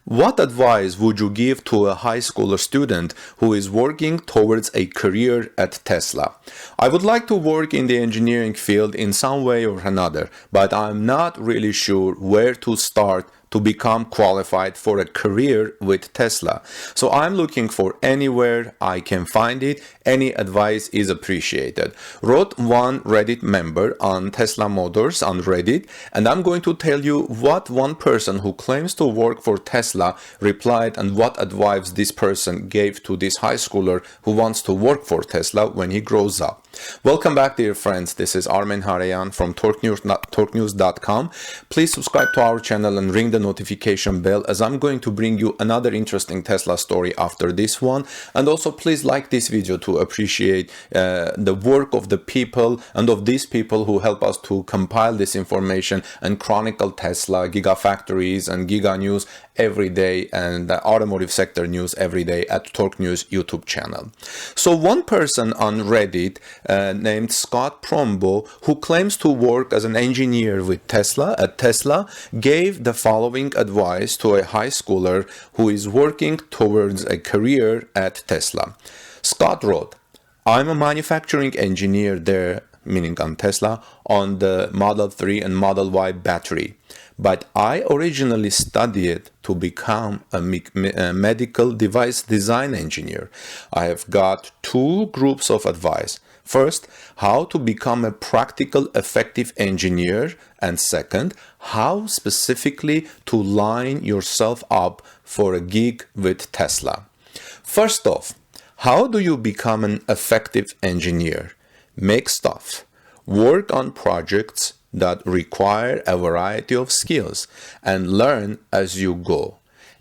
What advice would you give to a high school student who is working towards a career at Tesla? I would like to work in the engineering field in some way or another, but I'm not really sure where to start to become qualified for a career with Tesla. So I'm looking for anywhere I can find it. Any advice is appreciated. Wrote one Reddit member on Tesla Motors on Reddit, and I'm going to tell you what one person who claims to work for Tesla replied and what advice this person gave to this high schooler who wants to work for Tesla when he grows up. Welcome back, dear friends. This is Armen Harayan from torquenews.com. Please subscribe to our channel and ring the notification bell, as I'm going to bring you another interesting Tesla story after this one. And also please like this video to appreciate the work of the people and of these people who help us to compile this information and chronicle Tesla, gigafactories and giga news every day, and the automotive sector news every day at Torque News YouTube channel. So one person on Reddit named Scot, who claims to work as an engineer with Tesla at Tesla, gave the following advice to a high schooler who is working towards a career at Tesla. Scott wrote, "I'm a manufacturing engineer there," meaning on Tesla, on the Model 3 and Model Y battery. "But I originally studied to become a medical device design engineer. I have got two groups of advice. First, how to become a practical, effective engineer, and second, how specifically to line yourself up for a gig with Tesla." First off, how do you become an effective engineer? Make stuff. Work on projects that require a variety of skills and learn as you go.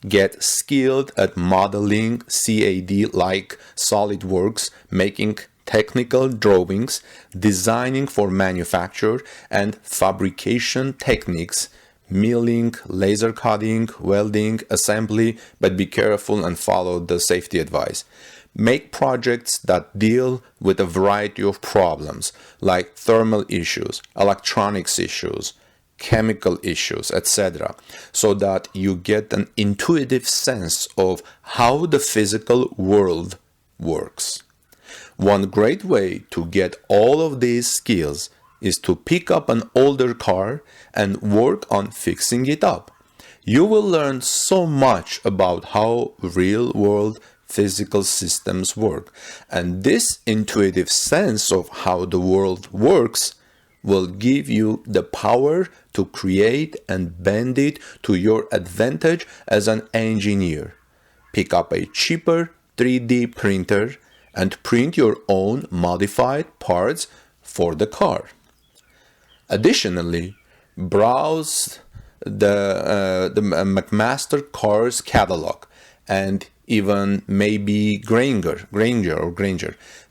Get skilled at modeling CAD like SolidWorks, making technical drawings, designing for manufacture and fabrication techniques, milling, laser cutting, welding, assembly, but be careful and follow the safety advice. Make projects that deal with a variety of problems like thermal issues, electronics issues, chemical issues, etc., so that you get an intuitive sense of how the physical world works. One great way to get all of these skills is to pick up an older car and work on fixing it up. You will learn so much about how real-world physical systems work, and this intuitive sense of how the world works will give you the power to create and bend it to your advantage as an engineer. Pick up a cheaper 3D printer and print your own modified parts for the car. Additionally, browse the McMaster Cars catalog and even maybe Granger.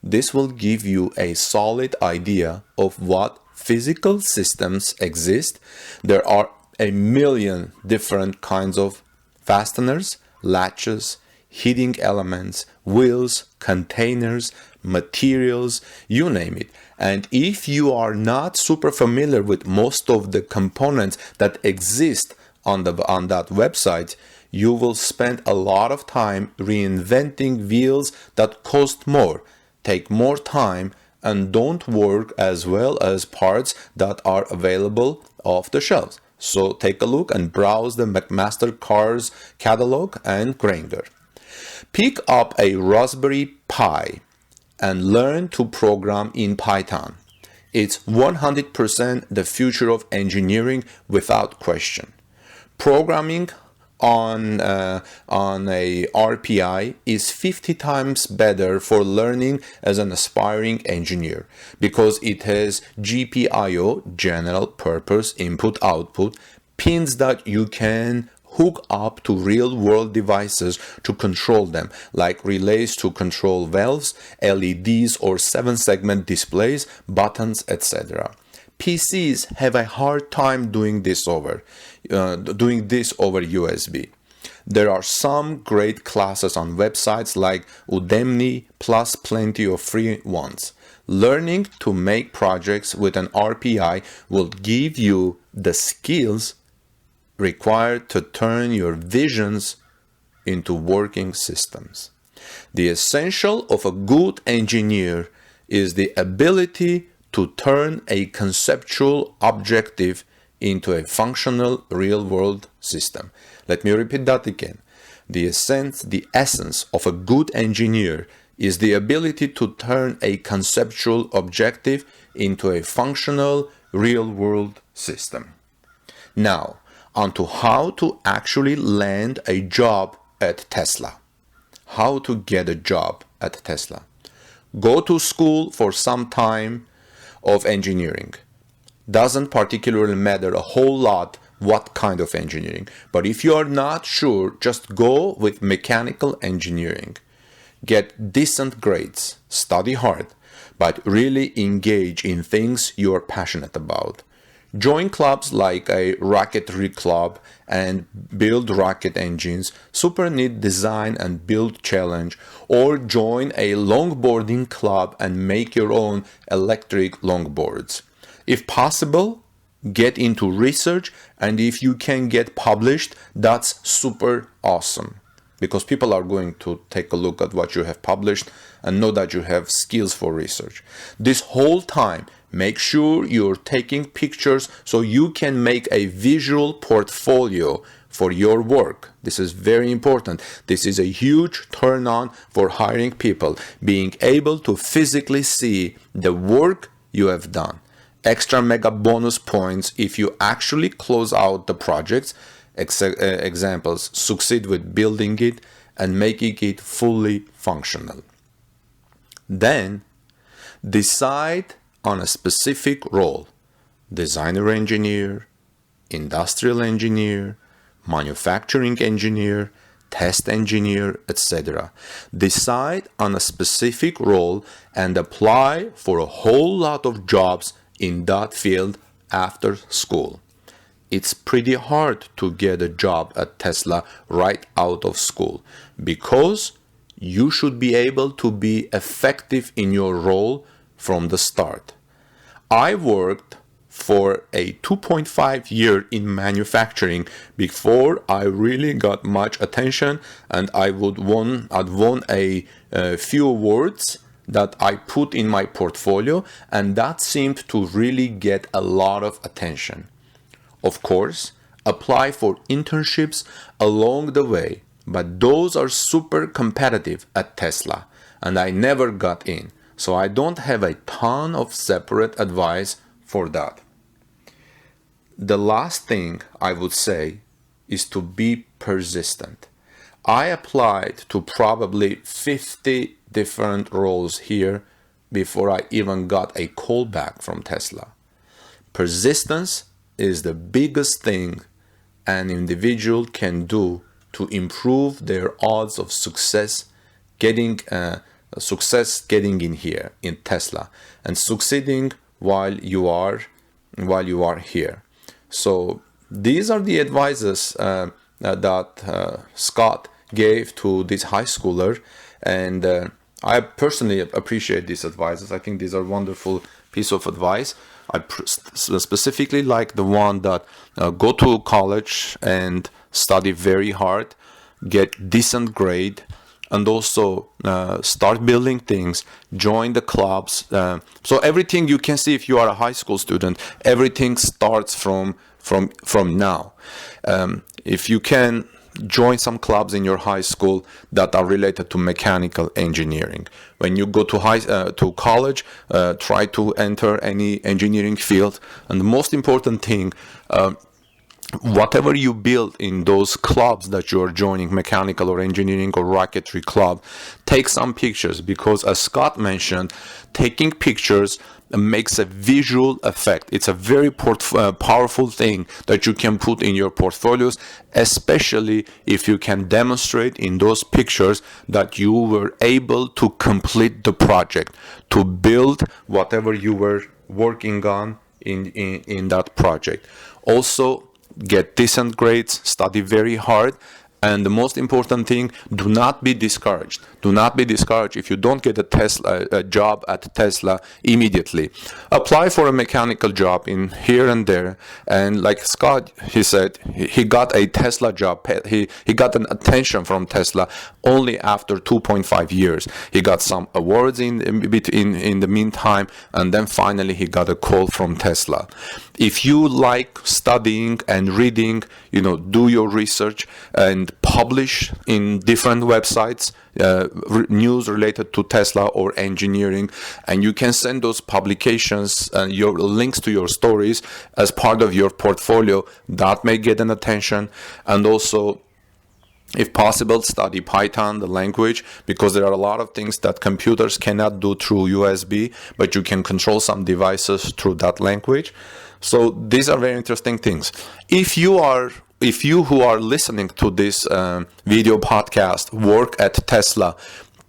This will give you a solid idea of what physical systems exist. There are a million different kinds of fasteners, latches, heating elements, wheels, containers, materials, you name it. And if you are not super familiar with most of the components that exist on that website, you will spend a lot of time reinventing wheels that cost more, take more time, and don't work as well as parts that are available off the shelves. So take a look and browse the McMaster Cars catalog and Granger. Pick up a Raspberry Pi and learn to program in Python. It's 100% the future of engineering without question. Programming on a RPI is 50 times better for learning as an aspiring engineer because it has GPIO, general purpose input output, pins that you can hook up to real-world devices to control them, like relays to control valves, LEDs or 7-segment displays, buttons, etc. PCs have a hard time doing this over USB. There are some great classes on websites like Udemy, plus plenty of free ones. Learning to make projects with an RPI will give you the skills required to turn your visions into working systems. The essential of a good engineer is the ability to turn a conceptual objective into a functional real-world system. Let me repeat that again. The essence of a good engineer is the ability to turn a conceptual objective into a functional real-world system. Now, onto how to actually land a job at Tesla. How to get a job at Tesla. Go to school for some time of engineering. Doesn't particularly matter a whole lot what kind of engineering. But if you are not sure, just go with mechanical engineering. Get decent grades, study hard, but really engage in things you are passionate about. Join clubs like a rocketry club and build rocket engines, super neat design and build challenge, or join a longboarding club and make your own electric longboards. If possible, get into research, and if you can get published, that's super awesome. Because people are going to take a look at what you have published and know that you have skills for research. This whole time, make sure you're taking pictures so you can make a visual portfolio for your work. This is very important. This is a huge turn on for hiring people, being able to physically see the work you have done. Extra mega bonus points if you actually close out the projects. Examples, succeed with building it and making it fully functional. Then decide on a specific role: designer engineer, industrial engineer, manufacturing engineer, test engineer, etc. Decide on a specific role and apply for a whole lot of jobs in that field after school. It's pretty hard to get a job at Tesla right out of school because you should be able to be effective in your role from the start. I worked for a 2.5 year in manufacturing before I really got much attention, and I'd won a few awards that I put in my portfolio, and that seemed to really get a lot of attention. Of course, apply for internships along the way, but those are super competitive at Tesla, and I never got in, so I don't have a ton of separate advice for that. The last thing I would say is to be persistent. I applied to probably 50 different roles here before I even got a call back from Tesla. Persistence is the biggest thing an individual can do to improve their odds of success getting in here in Tesla and succeeding while you are here. So these are the advices that Scott gave to this high schooler, and I personally appreciate these advices. I think these are wonderful piece of advice. I specifically like the one that go to college and study very hard, get decent grade, and also start building things, join the clubs. So everything you can see if you are a high school student, everything starts from now. If you can join some clubs in your high school that are related to mechanical engineering. When you go to college, try to enter any engineering field. And the most important thing, whatever you build in those clubs that you are joining, mechanical or engineering or rocketry club, take some pictures, because as Scott mentioned, taking pictures makes a visual effect. It's a very powerful thing that you can put in your portfolios, especially if you can demonstrate in those pictures that you were able to complete the project, to build whatever you were working on in that project. Also, get decent grades, study very hard, And the most important thing, do not be discouraged. Do not be discouraged if you don't get a job at Tesla immediately. Apply for a mechanical job in here and there. And like Scott, he said, he got a Tesla job. He got an attention from Tesla only after 2.5 years. He got some awards in the meantime, and then finally he got a call from Tesla. If you like studying and reading, do your research and publish in different websites news related to Tesla or engineering, and you can send those publications and your links to your stories as part of your portfolio. That may get an attention. And also, if possible, study Python, the language, because there are a lot of things that computers cannot do through USB, but you can control some devices through that language. So these are very interesting things. If you who are listening to this video podcast work at Tesla,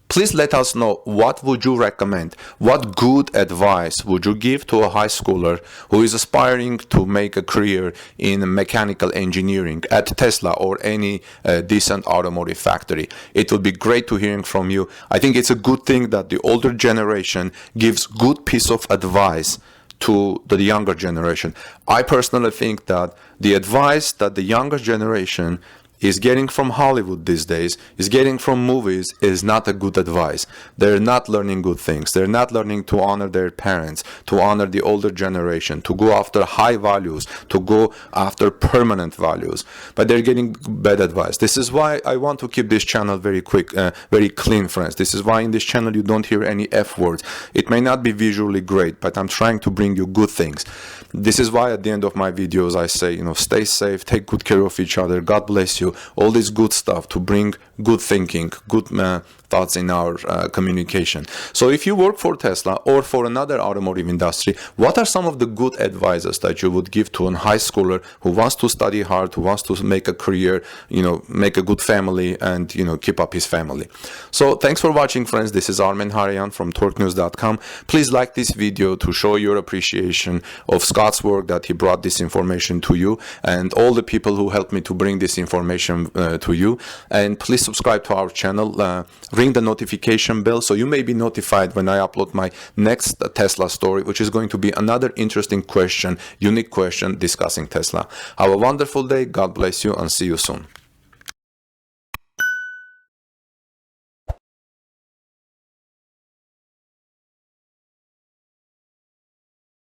please let us know, what would you recommend? What good advice would you give to a high schooler who is aspiring to make a career in mechanical engineering at Tesla or any decent automotive factory? It would be great to hearing from you. I think it's a good thing that the older generation gives good piece of advice to the younger generation. I personally think that the advice that the younger generation is getting from Hollywood these days, is getting from movies, is not a good advice. They're not learning good things. They're not learning to honor their parents, to honor the older generation, to go after high values, to go after permanent values. But they're getting bad advice. This is why I want to keep this channel very quick, very clean, friends. This is why in this channel you don't hear any F words. It may not be visually great, but I'm trying to bring you good things. This is why at the end of my videos I say, stay safe, take good care of each other, God bless you, all this good stuff to bring good thinking, good thoughts in our communication. So if you work for Tesla or for another automotive industry, what are some of the good advices that you would give to a high schooler who wants to study hard, who wants to make a career, make a good family and, keep up his family? So thanks for watching, friends. This is Armen Harayan from TorqueNews.com. Please like this video to show your appreciation of Scott's work, that he brought this information to you, and all the people who helped me to bring this information to you. And please subscribe to our channel, ring the notification bell so you may be notified when I upload my next Tesla story, which is going to be another interesting question, unique question discussing Tesla. Have a wonderful day. God bless you and see you soon.